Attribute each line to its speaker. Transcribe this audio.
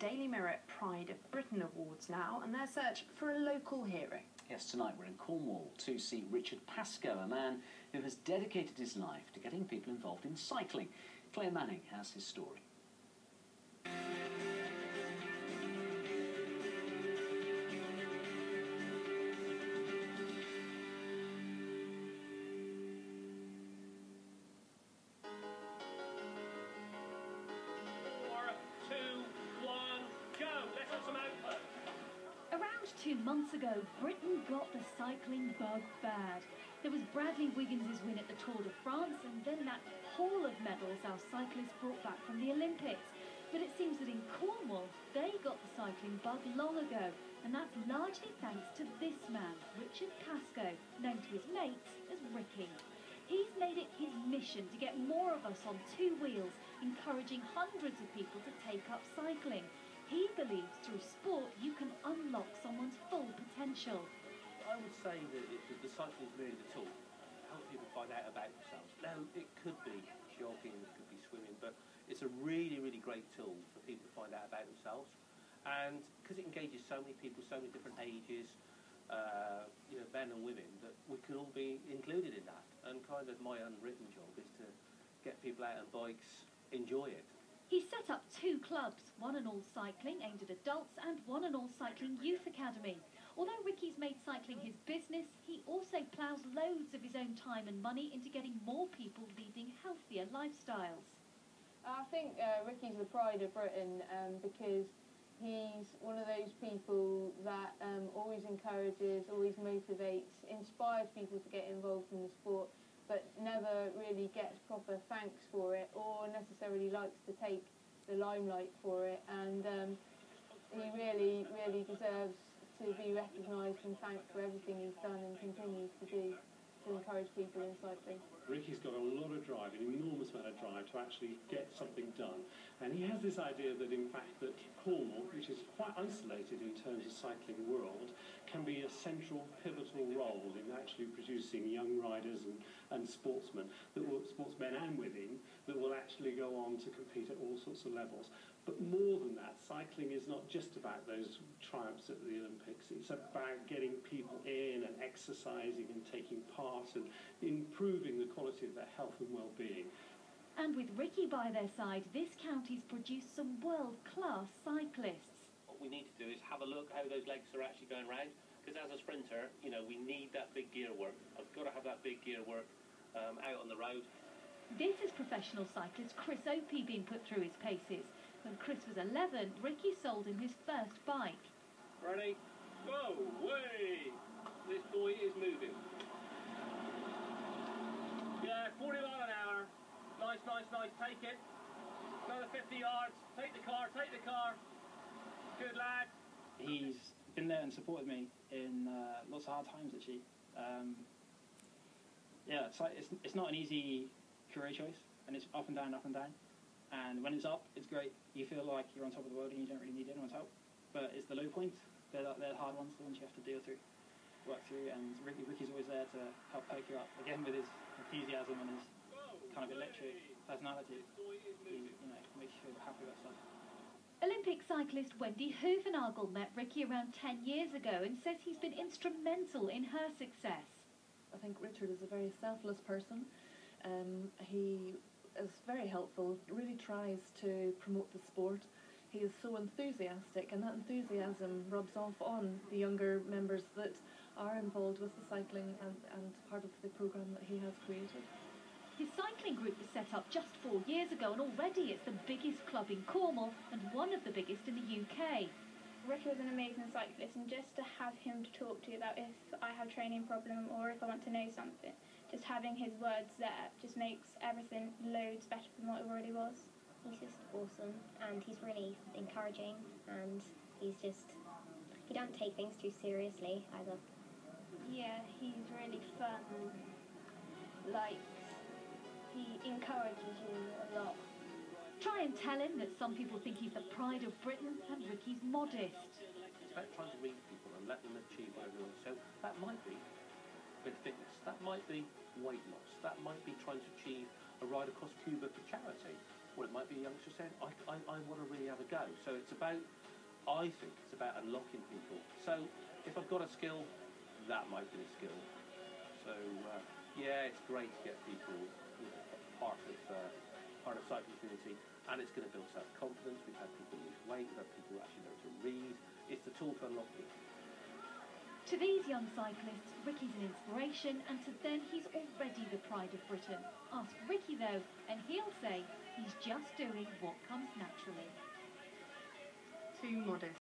Speaker 1: Daily Mirror Pride of Britain Awards now, and their search for a local hero.
Speaker 2: Yes, tonight we're in Cornwall to see Richard Pascoe, a man who has dedicated his life to getting people involved in cycling. Claire Manning has his story.
Speaker 3: Around 2 months ago, Britain got the cycling bug bad. There was Bradley Wiggins' win at the Tour de France, and then that haul of medals our cyclists brought back from the Olympics. But it seems that in Cornwall, they got the cycling bug long ago, and that's largely thanks to this man, Richard Pascoe, known to his mates as Ricky. He's made it his mission to get more of us on two wheels, encouraging hundreds of people to take up cycling. He believes through sport you can unlock someone's full potential.
Speaker 4: I would say that the cycling is really the tool to help people find out about themselves. Now, it could be jogging, it could be swimming, but it's a really, really great tool for people to find out about themselves. And because it engages so many people, so many different ages, men and women, that we can all be included in that. And kind of my unwritten job is to get people out on bikes, enjoy it.
Speaker 3: He set up 2 clubs, One and All Cycling aimed at adults and One and All Cycling Youth Academy. Although Ricky's made cycling his business, he also ploughs loads of his own time and money into getting more people leading healthier lifestyles.
Speaker 5: I think Ricky's the pride of Britain because he's one of those people that always encourages, always motivates, inspires people to get involved in the sport, but never really gets proper thanks for it or necessarily likes to take the limelight for it. And he really, really deserves to be recognised and thanked for everything he's done and continues to do to encourage people in cycling.
Speaker 6: Ricky's got a lot of drive, an enormous amount of drive to actually get something done. And he has this idea that, in fact, that Cornwall, which is quite isolated in terms of cycling world, can be a central, pivotal role in actually producing young riders and sportsmen, sportsmen and women, that will actually go on to compete at all sorts of levels. But more than that, cycling is not just about those triumphs at the Olympics. It's about getting people in and exercising and taking part and improving the quality of their health and well-being.
Speaker 3: And with Ricky by their side, this county's produced some world-class cyclists.
Speaker 4: What we need to do is have a look how those legs are actually going round, because as a sprinter, we need that big gear work. I've got to have that big gear work out on the road.
Speaker 3: This is professional cyclist Chris Opie being put through his paces. When Chris was 11, Ricky sold him his first bike.
Speaker 4: Ready? Go! Way! This boy is moving. Yeah, 40 miles an hour. Nice, nice, nice. Take it. Another 50 yards. Take the car, take the car. Good lad.
Speaker 7: He's been there and supported me in lots of hard times, actually. It's not an easy career choice, and it's up and down, up and down. And when it's up, it's great. You feel like you're on top of the world and you don't really need anyone's help. But it's the low points. They're the hard ones, the ones you have to deal through, work through. And Ricky's always there to help poke you up. Again, with his enthusiasm and his kind of electric personality, he makes you feel happy about stuff.
Speaker 3: Olympic cyclist Wendy Hoevenagel met Ricky around 10 years ago and says he's been instrumental in her success.
Speaker 8: I think Richard is a very selfless person. He is very helpful, really tries to promote the sport. He is so enthusiastic, and that enthusiasm rubs off on the younger members that are involved with the cycling and part of the programme that he has created.
Speaker 3: His cycling group was set up just 4 years ago, and already it's the biggest club in Cornwall and one of the biggest in the UK.
Speaker 9: Ricky was an amazing cyclist, and just to have him to talk to about if I have a training problem or if I want to know something, just having his words there just makes everything loads better than what it already was.
Speaker 10: He's just awesome, and he's really encouraging, and he don't take things too seriously either.
Speaker 9: Yeah, he's really fun, he encourages you a lot.
Speaker 3: Try and tell him that some people think he's the pride of Britain and Ricky's modest.
Speaker 4: It's about trying to reach people and let them achieve whatever they want. So that might be with fitness, that might be weight loss, that might be trying to achieve a ride across Cuba for charity. or it might be a youngster saying, I want to really have a go. So it's about, I think it's about unlocking people. So if I've got a skill, that might be a skill. So yeah, it's great to get people, you know, part of cycling community, and it's going to build self-confidence. We've had people lose weight, we've had people actually learn to read. It's the tool to unlock people.
Speaker 3: To these young cyclists, Ricky's an inspiration, and to them he's already the pride of Britain. Ask Ricky though, and he'll say he's just doing what comes naturally.
Speaker 1: Too modest.